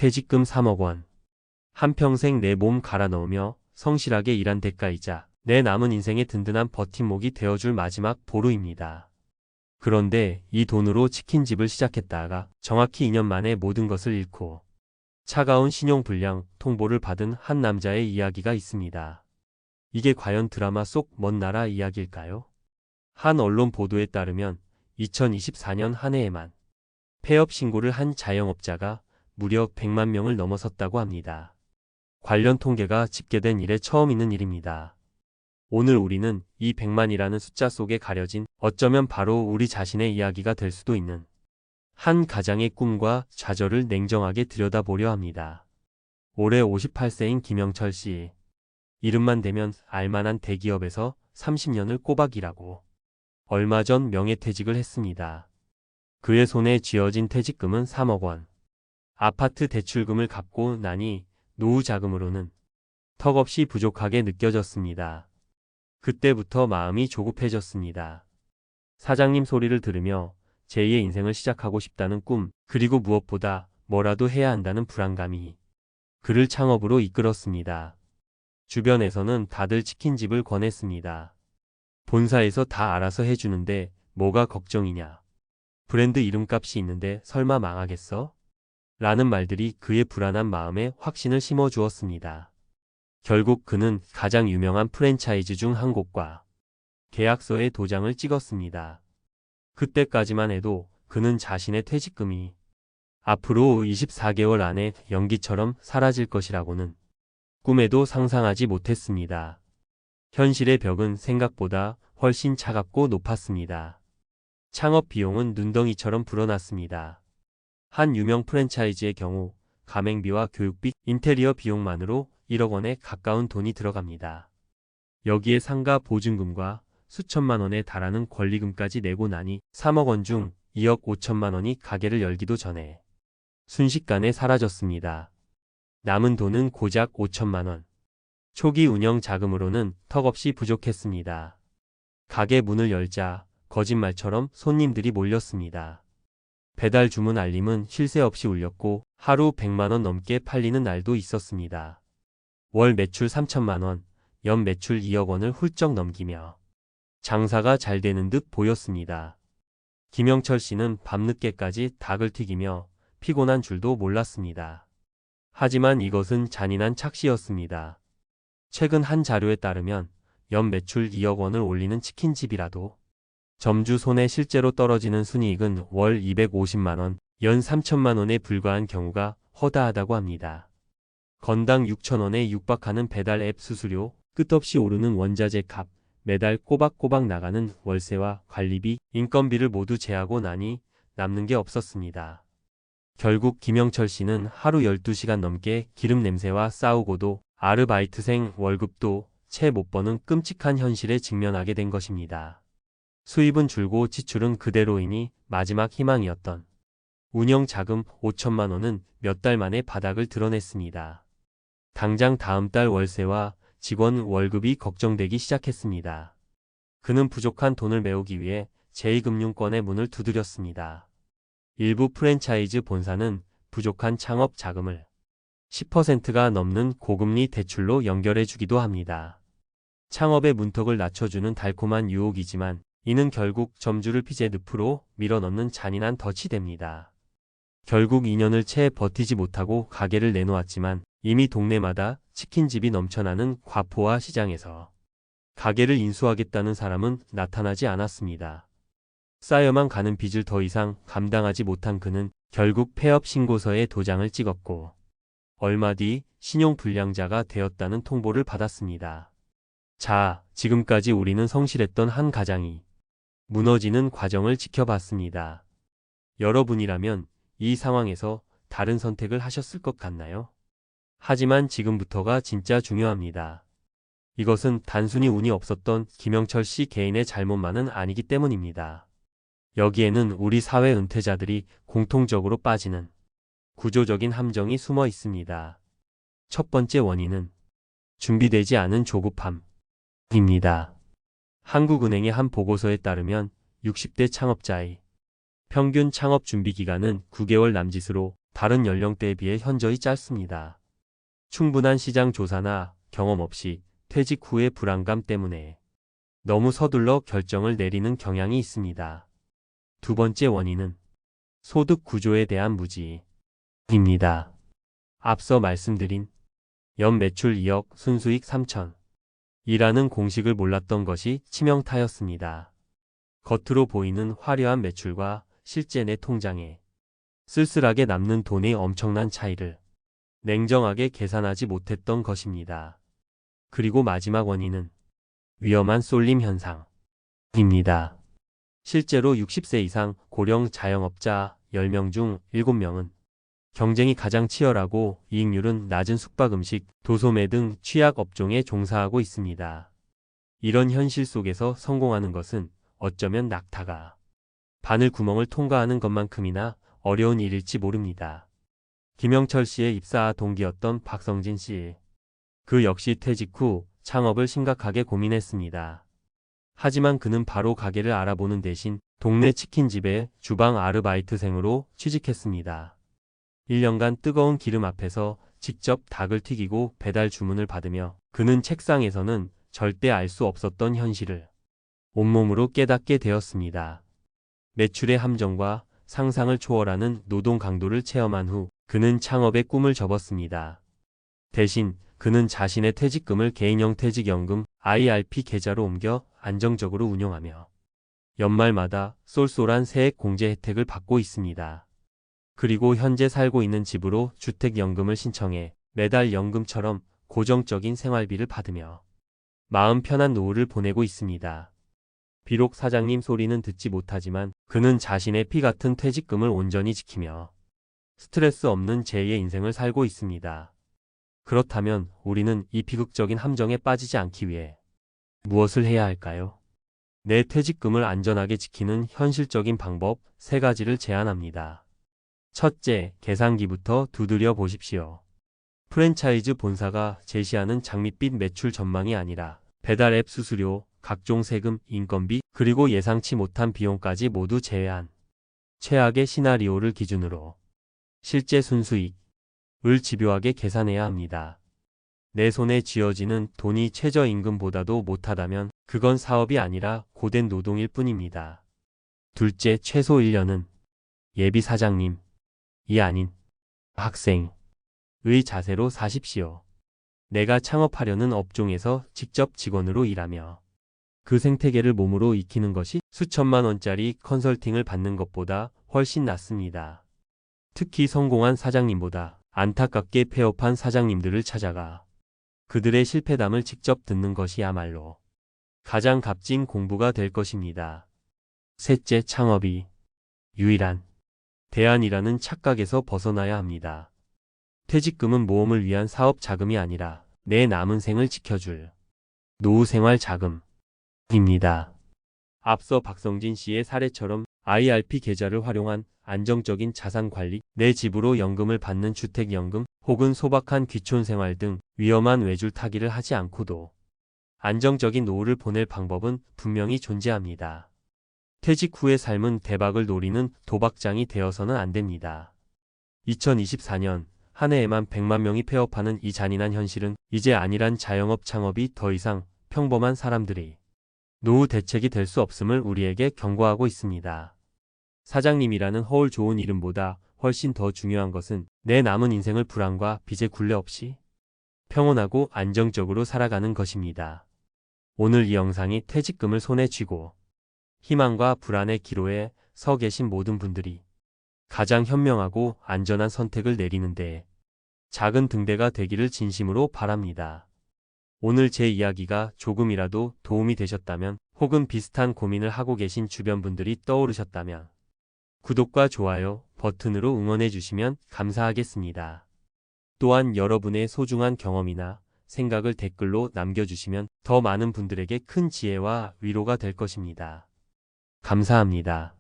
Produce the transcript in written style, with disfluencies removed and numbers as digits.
퇴직금 3억 원. 한평생 내 몸 갈아 넣으며 성실하게 일한 대가이자 내 남은 인생의 든든한 버팀목이 되어줄 마지막 보루입니다. 그런데 이 돈으로 치킨집을 시작했다가 정확히 2년 만에 모든 것을 잃고 차가운 신용불량 통보를 받은 한 남자의 이야기가 있습니다. 이게 과연 드라마 속 먼 나라 이야기일까요? 한 언론 보도에 따르면 2024년 한 해에만 폐업 신고를 한 자영업자가 무려 100만 명을 넘어섰다고 합니다. 관련 통계가 집계된 이래 처음 있는 일입니다. 오늘 우리는 이 100만이라는 숫자 속에 가려진 어쩌면 바로 우리 자신의 이야기가 될 수도 있는 한 가장의 꿈과 좌절을 냉정하게 들여다보려 합니다. 올해 58세인 김영철 씨. 이름만 대면 알만한 대기업에서 30년을 꼬박 일하고 얼마 전 명예퇴직을 했습니다. 그의 손에 쥐어진 퇴직금은 3억 원. 아파트 대출금을 갚고 나니 노후 자금으로는 턱없이 부족하게 느껴졌습니다. 그때부터 마음이 조급해졌습니다. 사장님 소리를 들으며 제2의 인생을 시작하고 싶다는 꿈, 그리고 무엇보다 뭐라도 해야 한다는 불안감이 그를 창업으로 이끌었습니다. 주변에서는 다들 치킨집을 권했습니다. 본사에서 다 알아서 해주는데 뭐가 걱정이냐. 브랜드 이름값이 있는데 설마 망하겠어? 라는 말들이 그의 불안한 마음에 확신을 심어주었습니다. 결국 그는 가장 유명한 프랜차이즈 중 한 곳과 계약서에 도장을 찍었습니다. 그때까지만 해도 그는 자신의 퇴직금이 앞으로 24개월 안에 연기처럼 사라질 것이라고는 꿈에도 상상하지 못했습니다. 현실의 벽은 생각보다 훨씬 차갑고 높았습니다. 창업 비용은 눈덩이처럼 불어났습니다. 한 유명 프랜차이즈의 경우 가맹비와 교육비, 인테리어 비용만으로 1억 원에 가까운 돈이 들어갑니다. 여기에 상가 보증금과 수천만 원에 달하는 권리금까지 내고 나니 3억 원 중 2억 5천만 원이 가게를 열기도 전에 순식간에 사라졌습니다. 남은 돈은 고작 5천만 원. 초기 운영 자금으로는 턱없이 부족했습니다. 가게 문을 열자 거짓말처럼 손님들이 몰렸습니다. 배달 주문 알림은 쉴 새 없이 울렸고 하루 100만 원 넘게 팔리는 날도 있었습니다. 월 매출 3천만 원, 연 매출 2억 원을 훌쩍 넘기며 장사가 잘 되는 듯 보였습니다. 김영철 씨는 밤늦게까지 닭을 튀기며 피곤한 줄도 몰랐습니다. 하지만 이것은 잔인한 착시였습니다. 최근 한 자료에 따르면 연 매출 2억 원을 올리는 치킨집이라도 점주 손에 실제로 떨어지는 순이익은 월 250만 원, 연 3천만 원에 불과한 경우가 허다하다고 합니다. 건당 6천 원에 육박하는 배달 앱 수수료, 끝없이 오르는 원자재 값, 매달 꼬박꼬박 나가는 월세와 관리비, 인건비를 모두 제하고 나니 남는 게 없었습니다. 결국 김영철 씨는 하루 12시간 넘게 기름 냄새와 싸우고도 아르바이트생 월급도 채 못 버는 끔찍한 현실에 직면하게 된 것입니다. 수입은 줄고 지출은 그대로이니 마지막 희망이었던 운영 자금 5천만 원은 몇 달 만에 바닥을 드러냈습니다. 당장 다음 달 월세와 직원 월급이 걱정되기 시작했습니다. 그는 부족한 돈을 메우기 위해 제2금융권의 문을 두드렸습니다. 일부 프랜차이즈 본사는 부족한 창업 자금을 10%가 넘는 고금리 대출로 연결해 주기도 합니다. 창업의 문턱을 낮춰주는 달콤한 유혹이지만 이는 결국 점주를 피제 늪으로 밀어넣는 잔인한 덫이 됩니다. 결국 2년을 채 버티지 못하고 가게를 내놓았지만 이미 동네마다 치킨집이 넘쳐나는 과포화 시장에서 가게를 인수하겠다는 사람은 나타나지 않았습니다. 쌓여만 가는 빚을 더 이상 감당하지 못한 그는 결국 폐업 신고서에 도장을 찍었고 얼마 뒤 신용불량자가 되었다는 통보를 받았습니다. 자, 지금까지 우리는 성실했던 한 가장이 무너지는 과정을 지켜봤습니다. 여러분이라면 이 상황에서 다른 선택을 하셨을 것 같나요? 하지만 지금부터가 진짜 중요합니다. 이것은 단순히 운이 없었던 김영철 씨 개인의 잘못만은 아니기 때문입니다. 여기에는 우리 사회 은퇴자들이 공통적으로 빠지는 구조적인 함정이 숨어 있습니다. 첫 번째 원인은 준비되지 않은 조급함입니다. 한국은행의 한 보고서에 따르면 60대 창업자의 평균 창업 준비 기간은 9개월 남짓으로 다른 연령대에 비해 현저히 짧습니다. 충분한 시장 조사나 경험 없이 퇴직 후의 불안감 때문에 너무 서둘러 결정을 내리는 경향이 있습니다. 두 번째 원인은 소득 구조에 대한 무지입니다. 앞서 말씀드린 연 매출 2억, 순수익 3천 이라는 공식을 몰랐던 것이 치명타였습니다. 겉으로 보이는 화려한 매출과 실제 내 통장에 쓸쓸하게 남는 돈의 엄청난 차이를 냉정하게 계산하지 못했던 것입니다. 그리고 마지막 원인은 위험한 쏠림 현상입니다. 실제로 60세 이상 고령 자영업자 10명 중 7명은 경쟁이 가장 치열하고 이익률은 낮은 숙박음식, 도소매 등 취약 업종에 종사하고 있습니다. 이런 현실 속에서 성공하는 것은 어쩌면 낙타가 바늘 구멍을 통과하는 것만큼이나 어려운 일일지 모릅니다. 김영철 씨의 입사 동기였던 박성진 씨. 그 역시 퇴직 후 창업을 심각하게 고민했습니다. 하지만 그는 바로 가게를 알아보는 대신 동네 치킨집에 주방 아르바이트생으로 취직했습니다. 1년간 뜨거운 기름 앞에서 직접 닭을 튀기고 배달 주문을 받으며 그는 책상에서는 절대 알 수 없었던 현실을 온몸으로 깨닫게 되었습니다. 매출의 함정과 상상을 초월하는 노동 강도를 체험한 후 그는 창업의 꿈을 접었습니다. 대신 그는 자신의 퇴직금을 개인형 퇴직연금 IRP 계좌로 옮겨 안정적으로 운용하며 연말마다 쏠쏠한 세액 공제 혜택을 받고 있습니다. 그리고 현재 살고 있는 집으로 주택연금을 신청해 매달 연금처럼 고정적인 생활비를 받으며 마음 편한 노후를 보내고 있습니다. 비록 사장님 소리는 듣지 못하지만 그는 자신의 피 같은 퇴직금을 온전히 지키며 스트레스 없는 제2의 인생을 살고 있습니다. 그렇다면 우리는 이 비극적인 함정에 빠지지 않기 위해 무엇을 해야 할까요? 내 퇴직금을 안전하게 지키는 현실적인 방법 3가지를 제안합니다. 첫째, 계산기부터 두드려 보십시오. 프랜차이즈 본사가 제시하는 장밋빛 매출 전망이 아니라 배달 앱 수수료, 각종 세금, 인건비, 그리고 예상치 못한 비용까지 모두 제외한 최악의 시나리오를 기준으로 실제 순수익을 집요하게 계산해야 합니다. 내 손에 쥐어지는 돈이 최저임금보다도 못하다면 그건 사업이 아니라 고된 노동일 뿐입니다. 둘째, 최소 1년은 예비 사장님이 아닌 학생의 자세로 사십시오. 내가 창업하려는 업종에서 직접 직원으로 일하며 그 생태계를 몸으로 익히는 것이 수천만 원짜리 컨설팅을 받는 것보다 훨씬 낫습니다. 특히 성공한 사장님보다 안타깝게 폐업한 사장님들을 찾아가 그들의 실패담을 직접 듣는 것이야말로 가장 값진 공부가 될 것입니다. 셋째, 창업이 유일한 대안이라는 착각에서 벗어나야 합니다. 퇴직금은 모험을 위한 사업 자금이 아니라 내 남은 생을 지켜줄 노후 생활 자금입니다. 앞서 박성진 씨의 사례처럼 IRP 계좌를 활용한 안정적인 자산 관리, 내 집으로 연금을 받는 주택연금, 혹은 소박한 귀촌생활 등 위험한 외줄 타기를 하지 않고도 안정적인 노후를 보낼 방법은 분명히 존재합니다. 퇴직 후의 삶은 대박을 노리는 도박장이 되어서는 안 됩니다. 2024년 한 해에만 100만 명이 폐업하는 이 잔인한 현실은 이제 안일한 자영업 창업이 더 이상 평범한 사람들이 노후 대책이 될 수 없음을 우리에게 경고하고 있습니다. 사장님이라는 허울 좋은 이름보다 훨씬 더 중요한 것은 내 남은 인생을 불안과 빚의 굴레 없이 평온하고 안정적으로 살아가는 것입니다. 오늘 이 영상이 퇴직금을 손에 쥐고 희망과 불안의 기로에 서 계신 모든 분들이 가장 현명하고 안전한 선택을 내리는데 작은 등대가 되기를 진심으로 바랍니다. 오늘 제 이야기가 조금이라도 도움이 되셨다면 혹은 비슷한 고민을 하고 계신 주변 분들이 떠오르셨다면 구독과 좋아요 버튼으로 응원해 주시면 감사하겠습니다. 또한 여러분의 소중한 경험이나 생각을 댓글로 남겨주시면 더 많은 분들에게 큰 지혜와 위로가 될 것입니다. 감사합니다.